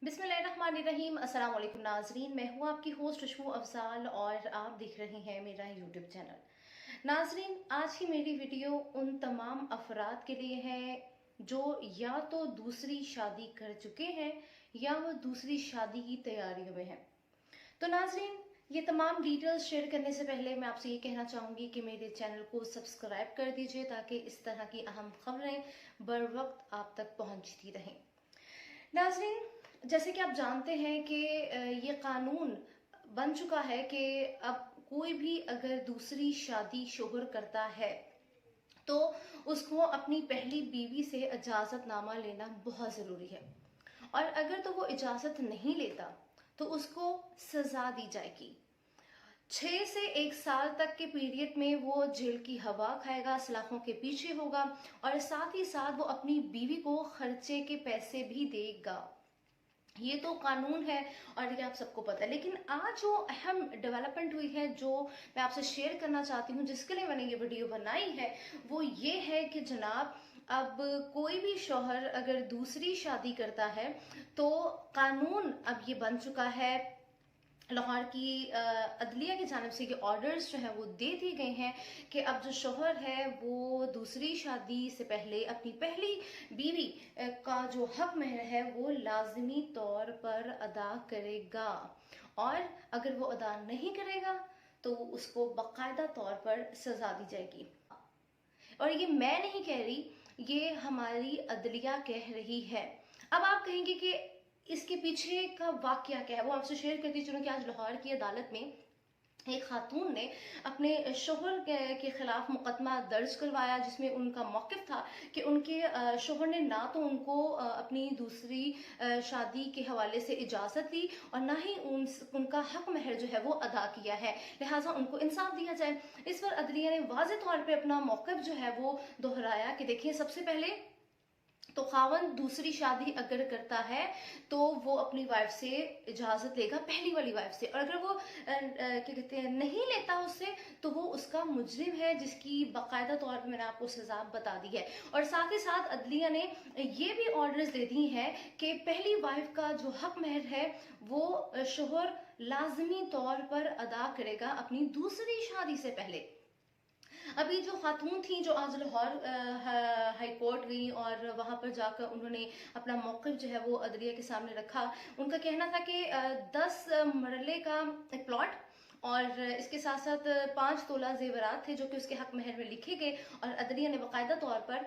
बिस्मिल्लाहिर्रहमानिर्रहीम। अस्सलाम वालेकुम नाजरीन, मैं हूँ आपकी होस्ट खुशबू अफजाल और आप देख रहे हैं मेरा यूट्यूब चैनल। नाजरीन, आज की मेरी वीडियो उन तमाम अफराद के लिए है जो या तो दूसरी शादी कर चुके हैं या वो दूसरी शादी की तैयारियों में हैं। तो नाजरीन, ये तमाम डिटेल्स शेयर करने से पहले मैं आपसे ये कहना चाहूँगी कि मेरे चैनल को सब्सक्राइब कर दीजिए ताकि इस तरह की अहम खबरें बर वक्त आप तक पहुँचती रहें। नाजरीन, जैसे कि आप जानते हैं कि ये कानून बन चुका है कि अब कोई भी अगर दूसरी शादी शोहर करता है तो उसको अपनी पहली बीवी से इजाज़तनामा लेना बहुत ज़रूरी है, और अगर तो वो इजाज़त नहीं लेता तो उसको सज़ा दी जाएगी। 6 से 1 साल तक के पीरियड में वो जेल की हवा खाएगा, सलाखों के पीछे होगा, और साथ ही साथ वो अपनी बीवी को खर्चे के पैसे भी देगा। ये तो कानून है और ये आप सबको पता है। लेकिन आज जो अहम डेवलपमेंट हुई है, जो मैं आपसे शेयर करना चाहती हूँ, जिसके लिए मैंने ये वीडियो बनाई है, वो ये है कि जनाब, अब कोई भी शौहर अगर दूसरी शादी करता है तो कानून अब ये बन चुका है, लाहौर की अदलिया की जानिब से ये ऑर्डर्स जो है वो दे दिए गए हैं कि अब जो शोहर है वो दूसरी शादी से पहले अपनी पहली बीवी का जो हक महर है वो लाजमी तौर पर अदा करेगा, और अगर वो अदा नहीं करेगा तो उसको बाकायदा तौर पर सजा दी जाएगी। और ये मैं नहीं कह रही, ये हमारी अदलिया कह रही है। अब आप कहेंगे कि इसके पीछे का वाकया क्या है, वो आपसे शेयर करती चलूं कि आज लाहौर की अदालत में एक खातून ने अपने शोहर के खिलाफ मुकदमा दर्ज करवाया, जिसमें उनका मौक़िफ़ था कि उनके शोहर ने ना तो उनको अपनी दूसरी शादी के हवाले से इजाज़त दी और ना ही उनका हक महर जो है वो अदा किया है, लिहाजा उनको इंसाफ दिया जाए। इस पर अदलिया ने वाज़े तौर पर अपना मौक़िफ़ जो है वो दोहराया कि देखिए, सबसे पहले तो खावन दूसरी शादी अगर करता है तो वो अपनी वाइफ से इजाजत लेगा, पहली वाली वाइफ से, और अगर वो क्या कहते हैं नहीं लेता उससे तो वो उसका मुजरिम है, जिसकी बाकायदा तौर पर मैंने आपको सजा बता दी है। और साथ ही साथ अदलिया ने ये भी ऑर्डर्स दे दी हैं कि पहली वाइफ का जो हक महर है वो शोहर लाजमी तौर पर अदा करेगा अपनी दूसरी शादी से पहले। अभी जो खातून थी जो आज लाहौर हाई कोर्ट गई और वहां पर जाकर उन्होंने अपना मौक़िफ़ जो है वो अदलिया के सामने रखा, उनका कहना था कि 10 मरले का एक प्लॉट और इसके साथ साथ 5 तोला जेवरात थे जो कि उसके हक महर में लिखे गए, और अदलिया ने बाकायदा तौर पर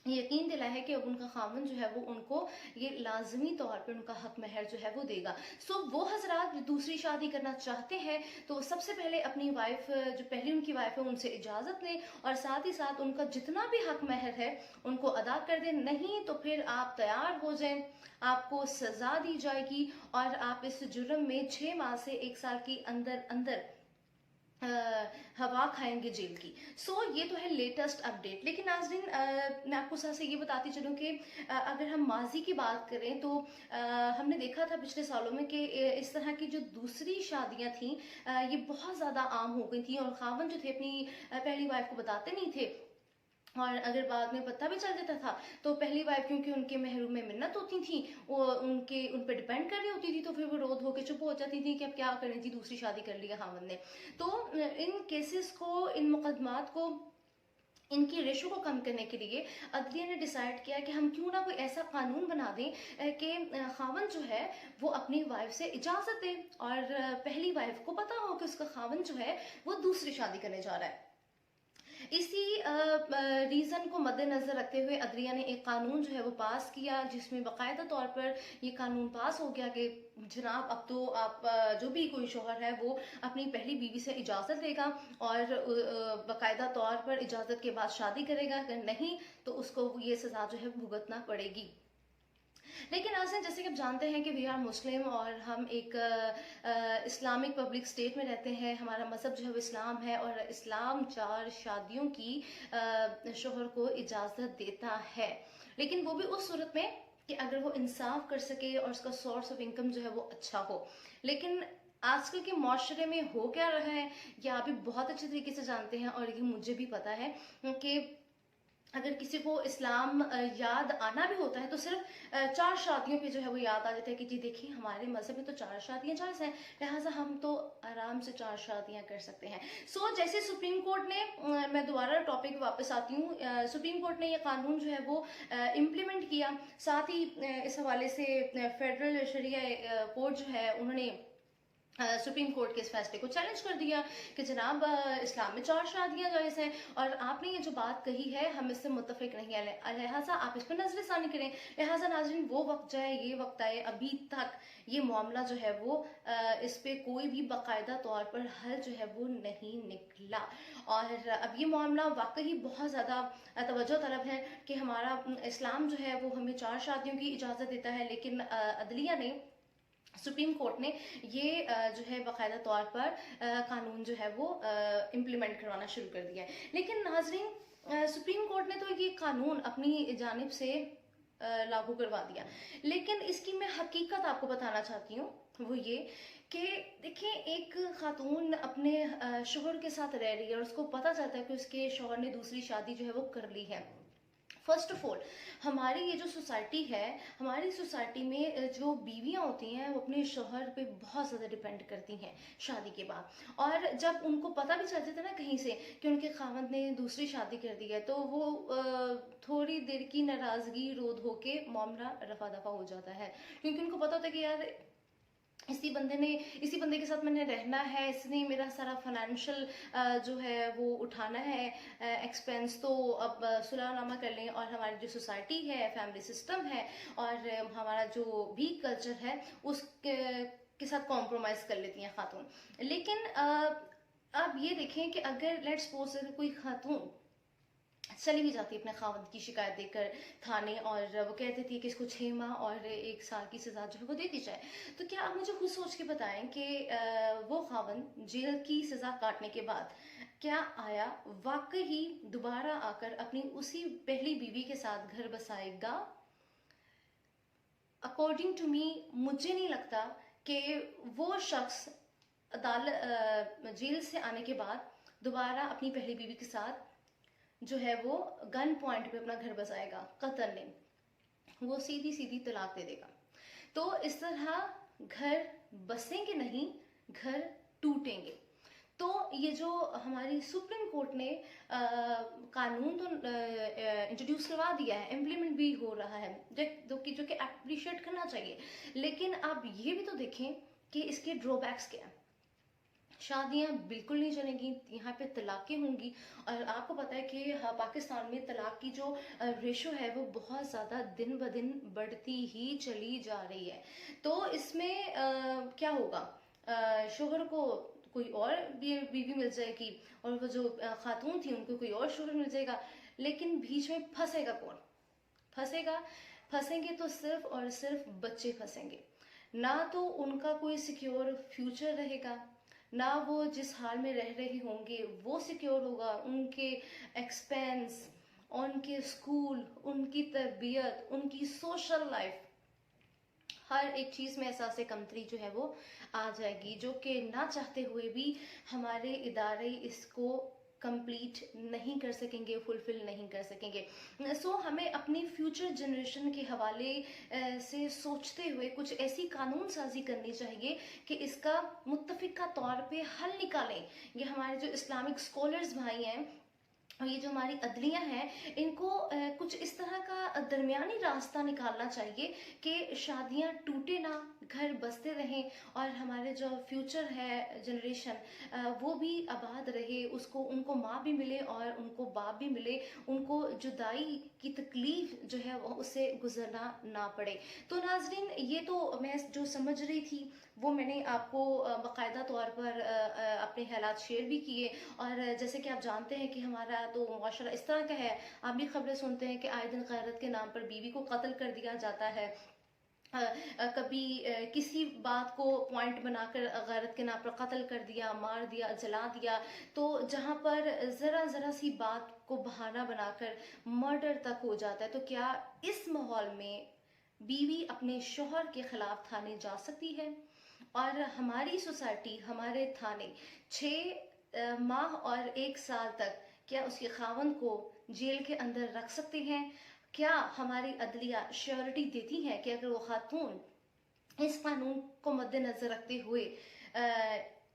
यकीन दिलाया है कि अब उनका खामन जो है वो उनको ये लाजमी तौर पे उनका हक महर जो है वो देगा। सो वो हजरात जो दूसरी शादी करना चाहते हैं तो सबसे पहले अपनी वाइफ, जो पहली उनकी वाइफ है, उनसे इजाज़त लें और साथ ही साथ उनका जितना भी हक महर है उनको अदा कर दें। नहीं तो फिर आप तैयार हो जाएं, आपको सजा दी जाएगी और आप इस जुर्म में 6 माह से 1 साल के अंदर अंदर हवा खाएंगे जेल की। सो ये तो है लेटेस्ट अपडेट। लेकिन नाज़रीन, मैं आपको साथ से ये बताती चलूँ कि अगर हम माजी की बात करें तो हमने देखा था पिछले सालों में कि इस तरह की जो दूसरी शादियां थी ये बहुत ज़्यादा आम हो गई थी, और खावन जो थे अपनी पहली वाइफ को बताते नहीं थे, और अगर बाद में पता भी चल जाता था तो पहली वाइफ, क्योंकि उनके महरूम में मिन्नत होती थी, वो उन पर डिपेंड कर रही होती थी, तो फिर वो रोध होकर चुप हो जाती थी कि अब क्या करें जी, दूसरी शादी कर लिया खामन ने। तो इन केसेस को, इन मुकदमात को, इनकी रेशो को कम करने के लिए अदलिया ने डिसाइड किया कि हम क्यों ना कोई ऐसा कानून बना दें कि खावन जो है वो अपनी वाइफ से इजाज़त दे और पहली वाइफ को पता हो कि उसका खावन जो है वो दूसरी शादी करने जा रहा है। इसी रीज़न को मद्देनज़र रखते हुए अदलिया ने एक कानून जो है वो पास किया, जिसमें बाकायदा तौर पर ये कानून पास हो गया कि जनाब, अब तो आप जो भी कोई शोहर है वो अपनी पहली बीवी से इजाज़त लेगा और बाकायदा तौर पर इजाज़त के बाद शादी करेगा, अगर नहीं तो उसको ये सज़ा जो है भुगतना पड़ेगी। लेकिन नाज़रीन, जैसे कि आप जानते हैं कि वी आर मुस्लिम और हम एक इस्लामिक पब्लिक स्टेट में रहते हैं, हमारा मज़हब जो है वो इस्लाम है, और इस्लाम 4 शादियों की शोहर को इजाज़त देता है, लेकिन वो भी उस सूरत में कि अगर वो इंसाफ कर सके और उसका सोर्स ऑफ इनकम जो है वो अच्छा हो। लेकिन आजकल के माशरे में हो क्या रहा है, ये आप भी बहुत अच्छे तरीके से जानते हैं और ये मुझे भी पता है कि अगर किसी को इस्लाम याद आना भी होता है तो सिर्फ 4 शादियों पे जो है वो याद आ जाता है कि जी देखिए हमारे मज़हब में तो 4 शादियां जायज़ हैं, लिहाजा हम तो आराम से 4 शादियां कर सकते हैं। जैसे सुप्रीम कोर्ट ने मैं दोबारा टॉपिक पे वापस आती हूँ, सुप्रीम कोर्ट ने ये कानून जो है वो इम्प्लीमेंट किया। साथ ही इस हवाले से फेडरल शरिया कोर्ट जो है उन्होंने सुप्रीम कोर्ट के इस फैसले को चैलेंज कर दिया कि जनाब इस्लाम में 4 शादियां जायज़ हैं और आपने ये जो बात कही है हम इससे मुत्तफिक नहीं है, लिहाजा आप इस पर नजरसानी करें। लिहाजा नाजरीन वो वक्त जाए ये वक्त आए, अभी तक ये मामला जो है वो इस पे कोई भी बाकायदा तौर पर हल जो है वो नहीं निकला। और अब ये मामला वाकई बहुत ज़्यादा तवज्जो तलब है कि हमारा इस्लाम जो है वो हमें 4 शादियों की इजाज़त देता है, लेकिन अदलिया ने, सुप्रीम कोर्ट ने ये जो है बाकायदा तौर पर कानून जो है वो इम्प्लीमेंट करवाना शुरू कर दिया है। लेकिन नाजरीन सुप्रीम कोर्ट ने तो ये कानून अपनी जानिब से लागू करवा दिया, लेकिन इसकी मैं हकीकत आपको बताना चाहती हूँ, वो ये कि देखिए एक खातून अपने शोहर के साथ रह रही है और उसको पता चलता है कि उसके शोहर ने दूसरी शादी जो है वो कर ली है। फर्स्ट ऑफ ऑल हमारी ये जो सोसाइटी है, हमारी सोसाइटी में जो बीवियां होती हैं वो अपने शोहर पे बहुत ज़्यादा डिपेंड करती हैं शादी के बाद। और जब उनको पता भी चल जाता है ना कहीं से कि उनके खावंद ने दूसरी शादी कर दी है, तो वो थोड़ी देर की नाराज़गी रोध होके मामला रफा दफा हो जाता है, क्योंकि उनको पता होता है कि यार इसी बंदे के साथ मैंने रहना है, इसने मेरा सारा फाइनेंशियल जो है वो उठाना है एक्सपेंस, तो अब सुलहनामा कर लें और हमारी जो सोसाइटी है, फैमिली सिस्टम है और हमारा जो भी कल्चर है के साथ कॉम्प्रोमाइज़ कर लेती हैं खातून। लेकिन अब ये देखें कि अगर लेट्स सपोज अगर कोई खातून चली भी जाती है अपने खावंद की शिकायत देकर थाने और वो कहती थी कि इसको 6 माह और 1 साल की सजा जो है वो दे दी जाए, तो क्या आप मुझे खुद सोच के बताएं कि वो खावंद जेल की सजा काटने के बाद क्या आया वाकई ही दोबारा आकर अपनी उसी पहली बीवी के साथ घर बसाएगा? अकॉर्डिंग टू मी मुझे नहीं लगता कि वो शख्स जेल से आने के बाद दोबारा अपनी पहली बीवी के साथ जो है वो गन पॉइंट पे अपना घर बसाएगा, कतल नहीं, वो सीधी सीधी तलाक दे देगा। तो इस तरह घर बसेंगे नहीं, घर टूटेंगे। तो ये जो हमारी सुप्रीम कोर्ट ने कानून तो इंट्रोड्यूस करवा दिया है, इम्प्लीमेंट भी हो रहा है, जो कि अप्रिशिएट करना चाहिए, लेकिन आप ये भी तो देखें कि इसके ड्रॉबैक्स क्या हैं। शादियां बिल्कुल नहीं चलेंगी, यहाँ पे तलाकें होंगी। और आपको पता है कि पाकिस्तान में तलाक की जो रेशो है वो बहुत ज़्यादा दिन ब दिन बढ़ती ही चली जा रही है। तो इसमें क्या होगा, शोहर को कोई और बीवी मिल जाएगी और वो जो खातून थी उनको कोई और शोहर मिल जाएगा, लेकिन बीच में फंसेगा कौन? फंसेंगे तो सिर्फ और सिर्फ बच्चे फंसेंगे। ना तो उनका कोई सिक्योर फ्यूचर रहेगा, ना वो जिस हाल में रह रहे होंगे वो सिक्योर होगा, उनके एक्सपेंस, उनके स्कूल, उनकी तरबियत, उनकी सोशल लाइफ, हर एक चीज़ में एहसास कमतरी जो है वो आ जाएगी, जो कि ना चाहते हुए भी हमारे इदारे इसको कंप्लीट नहीं कर सकेंगे, फुलफिल नहीं कर सकेंगे। हमें अपनी फ्यूचर जनरेशन के हवाले से सोचते हुए कुछ ऐसी कानून साजी करनी चाहिए कि इसका मुत्तफिका तौर पे हल निकालें। ये हमारे जो इस्लामिक स्कॉलर्स भाई हैं और ये जो हमारी अदलियां हैं, इनको कुछ इस तरह का दरमियानी रास्ता निकालना चाहिए कि शादियां टूटे ना, घर बसते रहें और हमारे जो फ्यूचर है जनरेशन वो भी आबाद रहे, उसको उनको माँ भी मिले और उनको बाप भी मिले, उनको जुदाई की तकलीफ जो है उससे गुजरना ना पड़े। तो नाजरीन ये तो मैं जो समझ रही थी वो मैंने आपको बाकायदा तौर पर अपने हालात शेयर भी किए। और जैसे कि आप जानते हैं कि हमारा तो माशरा इस तरह का है, आप भी खबरें सुनते हैं कि आए दिन गैरत के नाम पर बीवी को कत्ल कर दिया जाता है, कभी किसी बात को पॉइंट बनाकर गैरत के नाम पर कत्ल कर दिया, मार दिया, जला दिया। तो जहाँ पर ज़रा ज़रा सी बात को बहाना बनाकर मर्डर तक हो जाता है, तो क्या इस माहौल में बीवी अपने शोहर के खिलाफ थाने जा सकती है? और हमारी सोसाइटी, हमारे थाने 6 माह और 1 साल तक क्या उसके खावंद को जेल के अंदर रख सकते हैं? क्या हमारी अदलिया श्योरिटी देती है कि अगर वो खातून इस कानून को मद्देनजर रखते हुए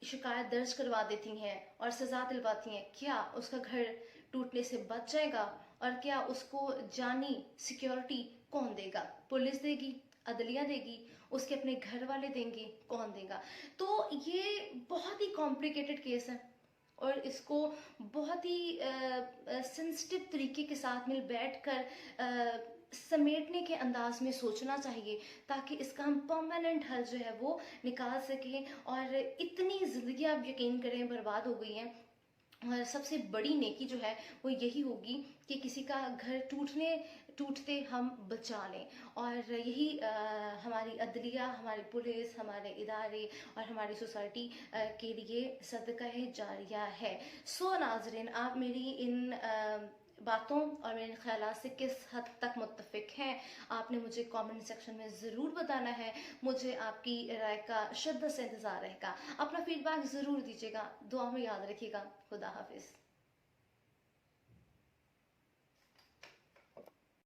शिकायत दर्ज करवा देती हैं और सजा दिलवाती हैं, क्या उसका घर टूटने से बच जाएगा? और क्या उसको जानी सिक्योरिटी कौन देगा? पुलिस देगी, अदलिया देगी, उसके अपने घर वाले देंगे, कौन देगा? तो ये बहुत ही कॉम्प्लिकेटेड केस है और इसको बहुत ही सेंसिटिव तरीके के साथ मिल बैठ कर समेटने के अंदाज में सोचना चाहिए, ताकि इसका हम परमानेंट हल जो है वो निकाल सकें। और इतनी जिंदगी आप यकीन करें बर्बाद हो गई हैं, और सबसे बड़ी नेकी जो है वो यही होगी कि किसी का घर टूटते हम बचा लें। और यही हमारी अदलिया, हमारी पुलिस, हमारे इदारे और हमारी सोसाइटी के लिए सदका जारिया है। सो नाजरीन, आप मेरी इन बातों और मेरे ख्यालात से किस हद तक मुत्तफिक हैं, आपने मुझे कमेंट सेक्शन में ज़रूर बताना है। मुझे आपकी राय का शिद्दत से इंतज़ार रहेगा। अपना फीडबैक ज़रूर दीजिएगा। दुआ में याद रखिएगा। खुदा हाफिज़।